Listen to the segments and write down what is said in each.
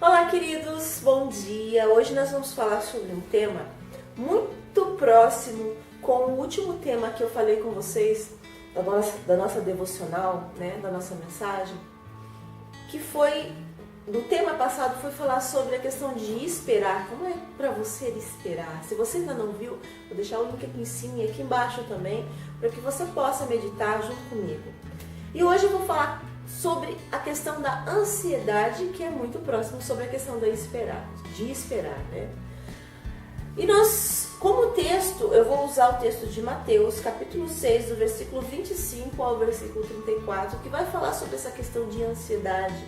Olá, queridos, bom dia! Hoje nós vamos falar sobre um tema muito próximo com o último tema que eu falei com vocês da nossa devocional, né, da nossa mensagem, que foi, no tema passado, foi falar sobre a questão de esperar. Como é para você esperar? Se você ainda não viu, vou deixar o link aqui em cima e aqui embaixo também, para que você possa meditar junto comigo. E hoje eu vou falar sobre a questão da ansiedade, que é muito próximo sobre a questão de esperar, né? E nós, como texto, eu vou usar o texto de Mateus, capítulo 6, do versículo 25 ao versículo 34, que vai falar sobre essa questão de ansiedade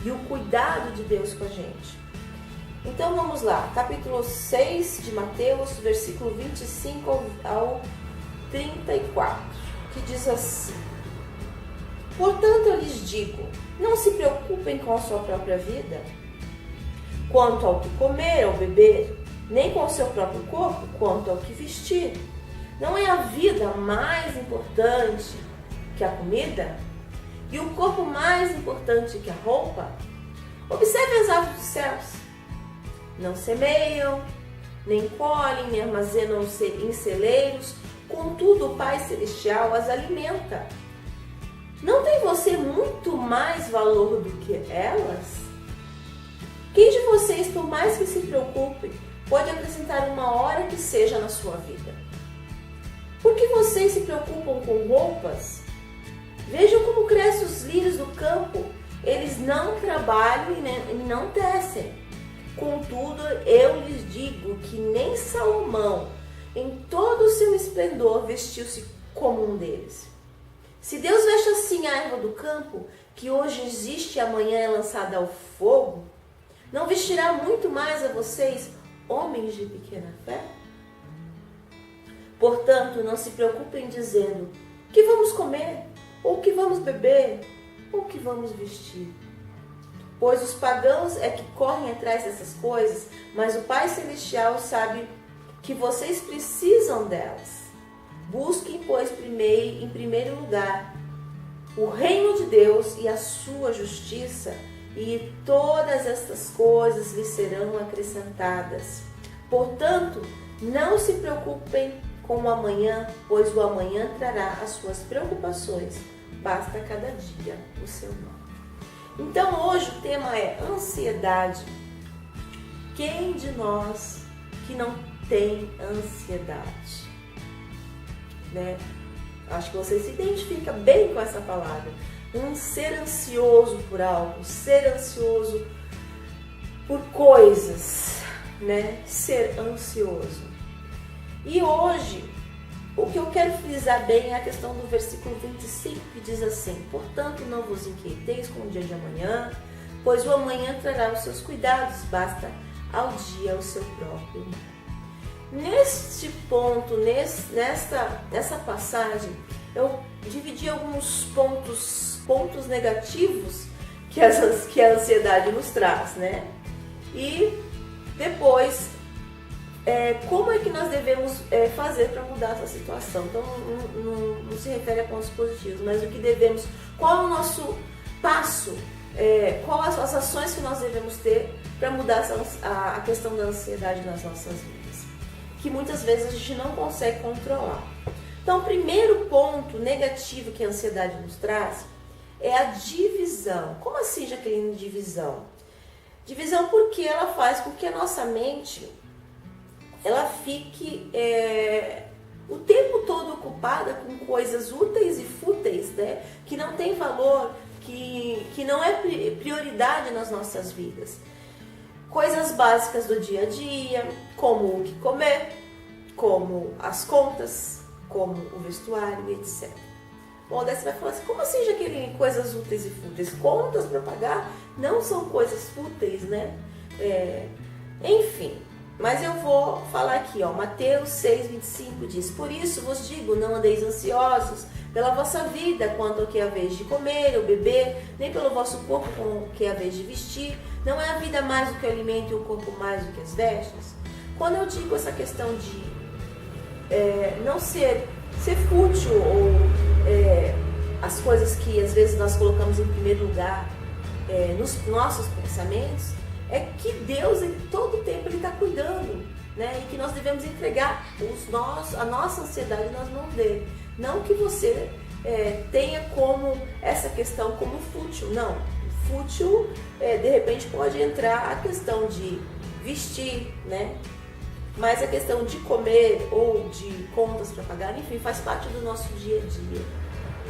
e o cuidado de Deus com a gente. Então vamos lá, capítulo 6 de Mateus, versículo 25 ao 34, que diz assim: Portanto, eu lhes digo, não se preocupem com a sua própria vida, quanto ao que comer ou beber, nem com o seu próprio corpo, quanto ao que vestir. Não é a vida mais importante que a comida? E o corpo mais importante que a roupa? Observe as aves dos céus. Não semeiam, nem colhem, nem armazenam em celeiros, contudo o Pai Celestial as alimenta. Não tem você muito mais valor do que elas? Quem de vocês, por mais que se preocupe, pode acrescentar uma hora que seja na sua vida? Por que vocês se preocupam com roupas? Vejam como crescem os lírios do campo. Eles não trabalham e não tecem. Contudo, eu lhes digo que nem Salomão, em todo o seu esplendor, vestiu-se como um deles. Se Deus veste assim a erva do campo, que hoje existe e amanhã é lançada ao fogo, não vestirá muito mais a vocês, homens de pequena fé? Portanto, não se preocupem dizendo, que vamos comer, ou que vamos beber, ou que vamos vestir. Pois os pagãos é que correm atrás dessas coisas, mas o Pai Celestial sabe que vocês precisam delas. Busquem, pois, em primeiro lugar o reino de Deus e a sua justiça, e todas estas coisas lhes serão acrescentadas. Portanto, não se preocupem com o amanhã, pois o amanhã trará as suas preocupações. Basta cada dia o seu mal. Então, hoje o tema é ansiedade. Quem de nós que não tem ansiedade? Né? Acho que você se identifica bem com essa palavra. Ser ansioso por algo, ser ansioso por coisas, né? Ser ansioso. E hoje, o que eu quero frisar bem é a questão do versículo 25, que diz assim: Portanto, não vos inquieteis com o dia de amanhã, pois o amanhã trará os seus cuidados, basta ao dia o seu próprio mal. Neste ponto, nessa passagem, eu dividi alguns pontos negativos que a ansiedade nos traz, né? E depois, como é que nós devemos fazer para mudar essa situação? Então, não se refere a pontos positivos, mas o que devemos, qual é o nosso passo, quais as ações que nós devemos ter para mudar a questão da ansiedade nas nossas vidas, que muitas vezes a gente não consegue controlar. Então, o primeiro ponto negativo que a ansiedade nos traz é a divisão. Como assim, Jaqueline, divisão? Divisão porque ela faz com que a nossa mente ela fique o tempo todo ocupada com coisas úteis e fúteis, né? Que não tem valor, que não é prioridade nas nossas vidas. Coisas básicas do dia a dia, como o que comer, como as contas, como o vestuário, etc. Bom, daí você vai falar assim, como assim, Jaqueline, coisas úteis e fúteis? Contas para pagar não são coisas fúteis, né? Enfim, mas eu vou falar aqui, ó, Mateus 6,25 diz: Por isso vos digo, não andeis ansiosos pela vossa vida, quanto ao que é a vez de comer ou beber, nem pelo vosso corpo, com o que é a vez de vestir. Não é a vida mais do que o alimento e o corpo mais do que as vestes? Quando eu digo essa questão de não ser fútil ou as coisas que às vezes nós colocamos em primeiro lugar nos nossos pensamentos, é que Deus, todo o tempo, Ele está cuidando, né? E que nós devemos entregar a nossa ansiedade nas mãos dele. Não que você tenha como essa questão como fútil, não. Fútil, de repente, pode entrar a questão de vestir, né? Mas a questão de comer ou de contas para pagar, enfim, faz parte do nosso dia a dia.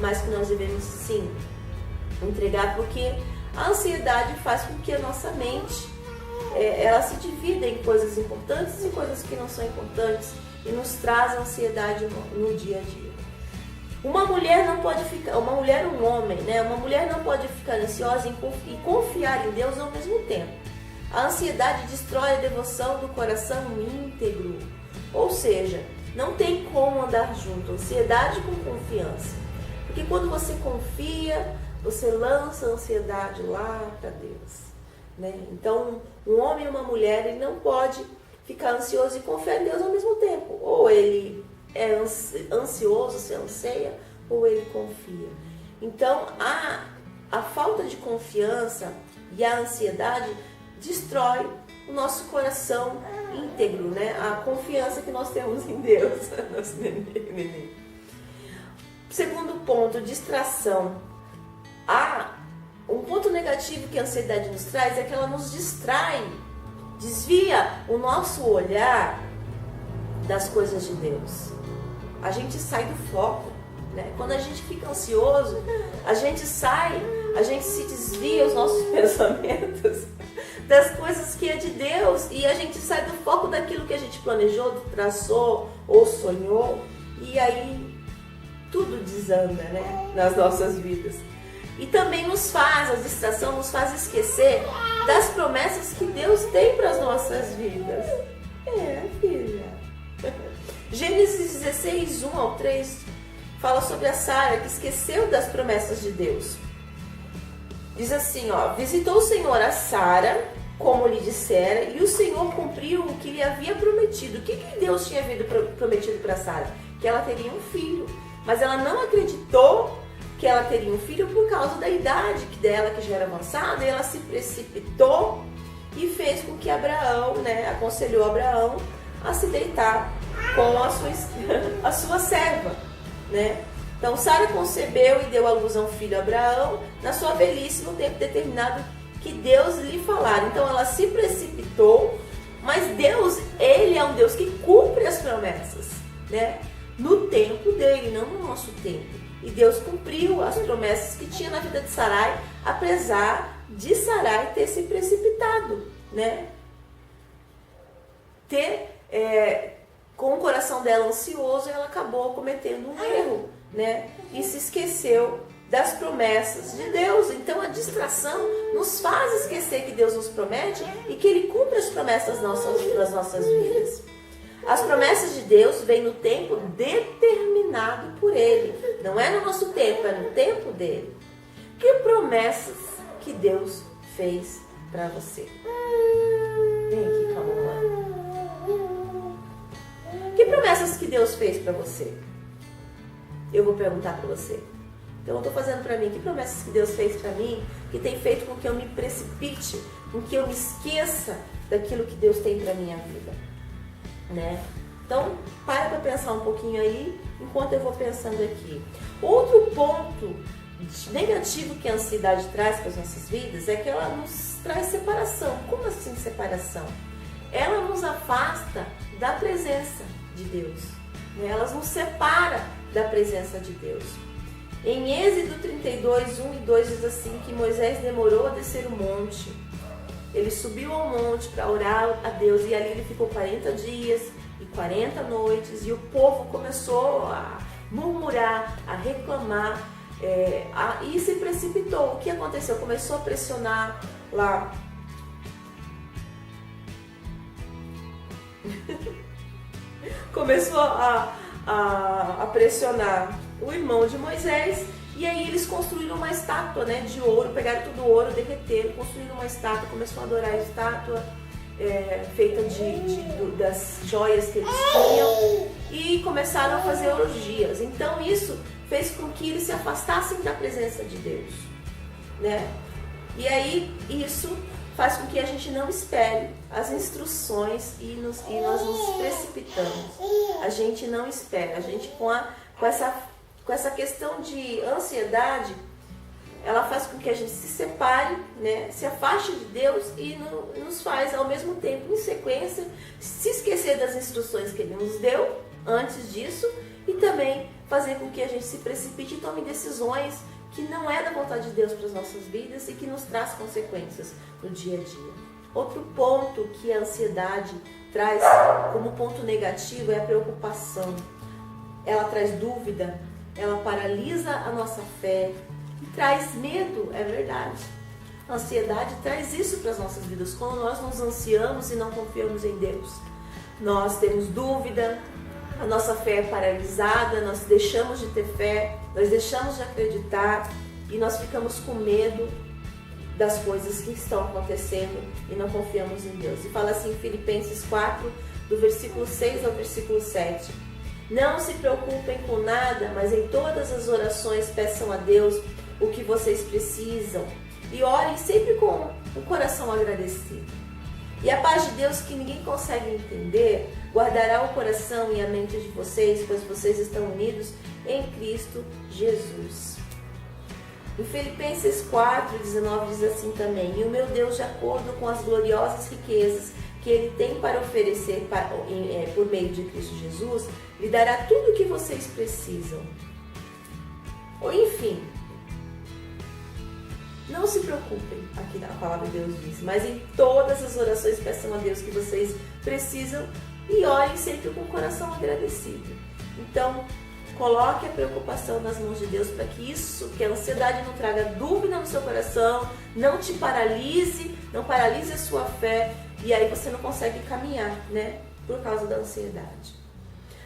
Mas que nós devemos, sim, entregar, porque a ansiedade faz com que a nossa mente ela se divida em coisas importantes e coisas que não são importantes e nos traz ansiedade no dia a dia. Uma mulher não pode ficar, uma mulher, um homem, né? Uma mulher não pode ficar ansiosa e confiar em Deus ao mesmo tempo. A ansiedade destrói a devoção do coração íntegro. Ou seja, não tem como andar junto, ansiedade com confiança. Porque quando você confia, você lança a ansiedade lá para Deus, né? Então, um homem e uma mulher, ele não pode ficar ansioso e confiar em Deus ao mesmo tempo. Ou ele é ansioso, se anseia, ou ele confia. Então, a falta de confiança e a ansiedade destrói o nosso coração íntegro, né? A confiança que nós temos em Deus. Nosso neném. Segundo ponto, distração. Um ponto negativo que a ansiedade nos traz é que ela nos distrai, desvia o nosso olhar das coisas de Deus. A gente sai do foco, né? Quando a gente fica ansioso, a gente se desvia os nossos pensamentos das coisas que é de Deus e a gente sai do foco daquilo que a gente planejou, traçou ou sonhou, e aí tudo desanda, né? Nas nossas vidas. E também a distração nos faz esquecer das promessas que Deus tem para as nossas vidas. Filha. Gênesis 16, 1 ao 3 fala sobre a Sara que esqueceu das promessas de Deus. Diz assim, visitou o Senhor a Sara, como lhe dissera, e o Senhor cumpriu o que lhe havia prometido. O que Deus tinha prometido para Sara? Que ela teria um filho. Mas ela não acreditou que ela teria um filho por causa da idade dela, que já era avançada, e ela se precipitou e fez com que Abraão, né, aconselhou Abraão a se deitar com a sua serva, né? Então Sara concebeu e deu à luz a um filho a Abraão na sua velhice, no tempo determinado que Deus lhe falara. Então ela se precipitou, mas Deus, Ele é um Deus que cumpre as promessas, né? No tempo dele, não no nosso tempo. E Deus cumpriu as promessas que tinha na vida de Sarai, apesar de Sarai ter se precipitado, né? Com o coração dela ansioso, ela acabou cometendo um erro, né? E se esqueceu das promessas de Deus. Então a distração nos faz esquecer que Deus nos promete e que Ele cumpre as promessas das nossas vidas. As promessas de Deus vêm no tempo determinado por Ele. Não é no nosso tempo, é no tempo dele. Que promessas que Deus fez para você? Vem aqui, calma, mãe. Que promessas que Deus fez para você? Eu vou perguntar para você. Então eu estou fazendo para mim. Que promessas que Deus fez para mim que tem feito com que eu me precipite, com que eu me esqueça daquilo que Deus tem para minha vida, né? Então para pensar um pouquinho aí enquanto eu vou pensando aqui. Outro ponto negativo que a ansiedade traz para as nossas vidas é que ela nos traz separação. Como assim separação? Ela nos afasta da presença de Deus, né? Ela nos separa da presença de Deus. Em Êxodo 32, 1 e 2 diz assim que Moisés demorou a descer o monte. Ele subiu ao monte para orar a Deus e ali ele ficou 40 dias e 40 noites e o povo começou a murmurar, a reclamar e se precipitou. O que aconteceu? Começou a pressionar lá começou a pressionar o irmão de Moisés, e aí eles construíram uma estátua, né, de ouro, pegaram todo o ouro, derreteram, construíram uma estátua, começou a adorar a estátua feita das joias que eles tinham, e começaram a fazer orgias. Então isso fez com que eles se afastassem da presença de Deus, né? E aí isso faz com que a gente não espere as instruções e nós nos precipitamos. A gente não espera. A gente com essa questão de ansiedade, ela faz com que a gente se separe, né, se afaste de Deus e nos faz, ao mesmo tempo, em sequência, se esquecer das instruções que Ele nos deu antes disso e também fazer com que a gente se precipite e tome decisões que não é da vontade de Deus para as nossas vidas e que nos traz consequências no dia a dia. Outro ponto que a ansiedade traz como ponto negativo é a preocupação. Ela traz dúvida, ela paralisa a nossa fé, traz medo, é verdade. A ansiedade traz isso para as nossas vidas. Quando nós nos ansiamos e não confiamos em Deus, nós temos dúvida, a nossa fé é paralisada, nós deixamos de ter fé, nós deixamos de acreditar e nós ficamos com medo das coisas que estão acontecendo e não confiamos em Deus. E fala assim em Filipenses 4, do versículo 6 ao versículo 7. Não se preocupem com nada, mas em todas as orações peçam a Deus o que vocês precisam e orem sempre com o coração agradecido. E a paz de Deus, que ninguém consegue entender, guardará o coração e a mente de vocês, pois vocês estão unidos em Cristo Jesus. Em Filipenses 4:19 diz assim também: e o meu Deus, de acordo com as gloriosas riquezas que Ele tem para oferecer por meio de Cristo Jesus, lhe dará tudo o que vocês precisam. Ou enfim, não se preocupem, aqui a palavra de Deus diz, mas em todas as orações peçam a Deus que vocês precisam e orem sempre com o coração agradecido. Então, coloque a preocupação nas mãos de Deus para que a ansiedade não traga dúvida no seu coração, não te paralise, não paralise a sua fé e aí você não consegue caminhar, né? Por causa da ansiedade.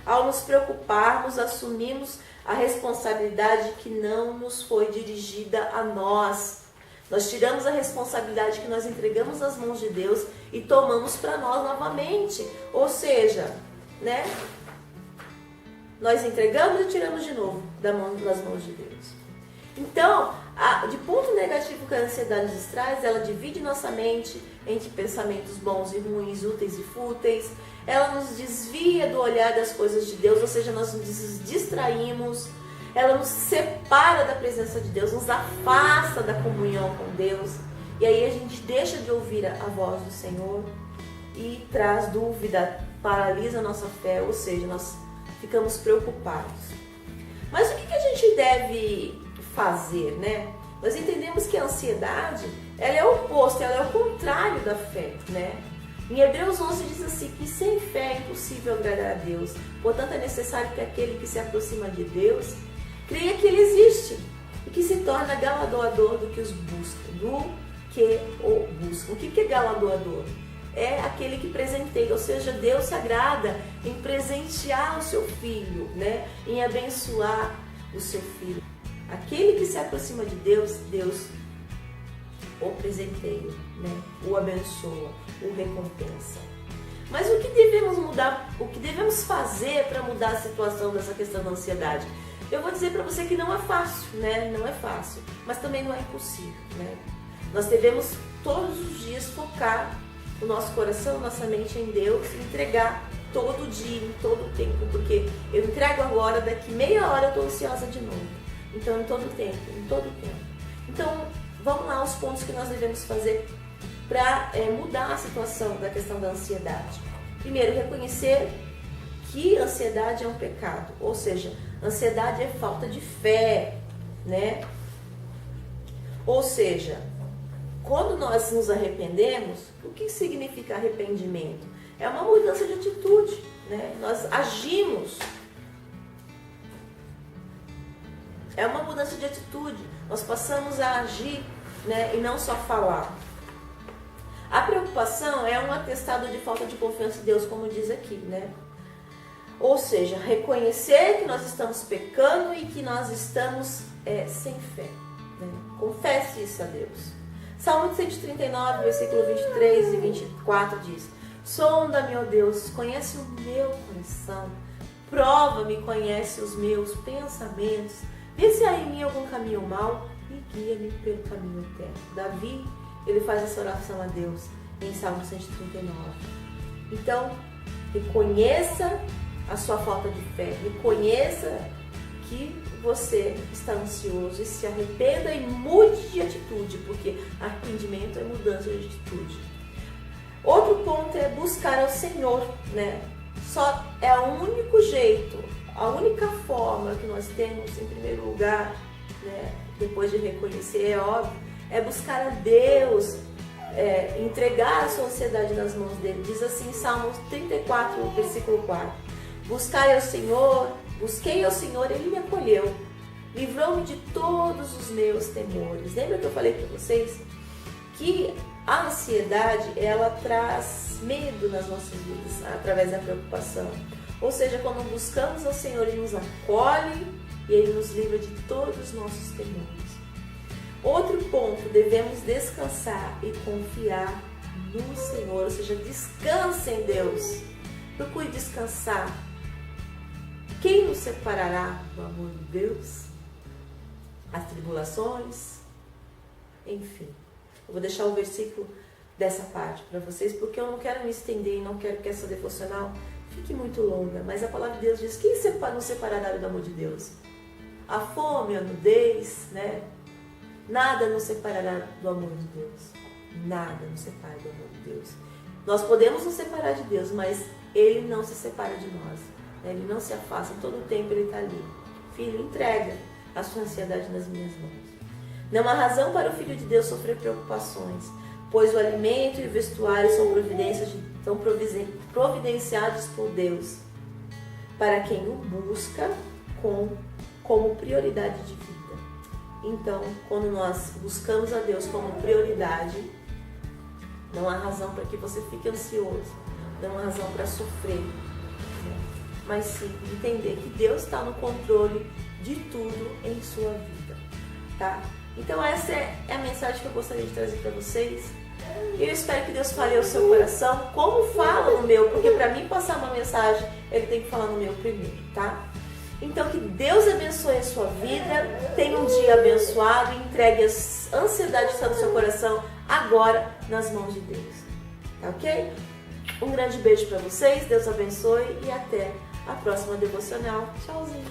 Ao nos preocuparmos, assumimos a responsabilidade que não nos foi dirigida a nós. Nós tiramos a responsabilidade que nós entregamos nas mãos de Deus e tomamos para nós novamente. Ou seja, né? Nós entregamos e tiramos de novo das mãos de Deus. Então, de ponto negativo que a ansiedade nos traz, ela divide nossa mente entre pensamentos bons e ruins, úteis e fúteis. Ela nos desvia do olhar das coisas de Deus, ou seja, nós nos distraímos. Ela nos separa da presença de Deus, nos afasta da comunhão com Deus. E aí a gente deixa de ouvir a voz do Senhor e traz dúvida, paralisa a nossa fé, ou seja, nós ficamos preocupados. Mas o que a gente deve fazer, né? Nós entendemos que a ansiedade, ela é o oposto, ela é o contrário da fé, né? Em Hebreus 11 diz assim, que sem fé é impossível agradar a Deus. Portanto, é necessário que aquele que se aproxima de Deus creia que Ele existe e que se torna galardoador do que os busca, do que o busca. O que é galardoador? É aquele que presenteia, ou seja, Deus se agrada em presentear o seu filho, né? Em abençoar o seu filho. Aquele que se aproxima de Deus, Deus o presenteia, né? O abençoa, o recompensa. Mas o que devemos mudar, o que devemos fazer para mudar a situação dessa questão da ansiedade? Eu vou dizer para você que não é fácil, né? Não é fácil, mas também não é impossível, né? Nós devemos todos os dias focar o nosso coração, nossa mente em Deus, e entregar todo dia, em todo tempo, porque eu entrego agora, daqui meia hora eu estou ansiosa de novo. Então, em todo tempo. Então, vamos lá aos pontos que nós devemos fazer para mudar a situação da questão da ansiedade. Primeiro, reconhecer que ansiedade é um pecado, ou seja, ansiedade é falta de fé, né? Ou seja, quando nós nos arrependemos, o que significa arrependimento? É uma mudança de atitude, né? Nós agimos. É uma mudança de atitude. Nós passamos a agir, né? E não só falar. A preocupação é um atestado de falta de confiança em Deus, como diz aqui, né? Ou seja, reconhecer que nós estamos pecando e que nós estamos sem fé, né? Confesse isso a Deus. Salmo 139, versículo 23 e 24 diz: sonda-me, ó Deus, conhece o meu coração, prova-me, conhece os meus pensamentos, vê se há em mim algum caminho mau e guia-me pelo caminho eterno. Davi, ele faz essa oração a Deus em Salmo 139. Então, reconheça a sua falta de fé, reconheça que você está ansioso e se arrependa e mude de atitude, porque arrependimento é mudança de atitude. Outro ponto é buscar ao Senhor, né? Só é o único jeito, a única forma que nós temos, em primeiro lugar, né, depois de reconhecer, é óbvio, é buscar a Deus, entregar a sua ansiedade nas mãos dele. Diz assim em Salmos 34, versículo 4: busquei ao Senhor, ele me acolheu, livrou-me de todos os meus temores. Lembra que eu falei para vocês que a ansiedade, ela traz medo nas nossas vidas, através da preocupação. Ou seja, quando buscamos ao Senhor, Ele nos acolhe e Ele nos livra de todos os nossos temores. Outro ponto, devemos descansar e confiar no Senhor, ou seja, descanse em Deus. Procure descansar. Quem nos separará do amor de Deus? As tribulações? Enfim. Eu vou deixar o versículo dessa parte para vocês, porque eu não quero me estender e não quero que essa devocional fique muito longa. Mas a palavra de Deus diz: quem nos separará do amor de Deus? A fome, a nudez, né? Nada nos separará do amor de Deus. Nada nos separa do amor de Deus. Nós podemos nos separar de Deus, mas Ele não se separa de nós. Ele não se afasta, todo o tempo Ele está ali. Filho, entrega a sua ansiedade nas minhas mãos. Não há razão para o Filho de Deus sofrer preocupações, pois o alimento e o vestuário são providenciados por Deus, para quem o busca como prioridade de vida. Então, quando nós buscamos a Deus como prioridade, não há razão para que você fique ansioso, não há razão para sofrer, né? Mas sim entender que Deus está no controle de tudo em sua vida, tá? Então essa é a mensagem que eu gostaria de trazer para vocês. E eu espero que Deus fale ao seu coração, como fala no meu, porque para mim passar uma mensagem, Ele tem que falar no meu primeiro, tá? Então que Deus abençoe a sua vida, tenha um dia abençoado e entregue as ansiedades que estão no seu coração agora nas mãos de Deus, tá ok? Um grande beijo para vocês, Deus abençoe e até a próxima devocional. Tchauzinho!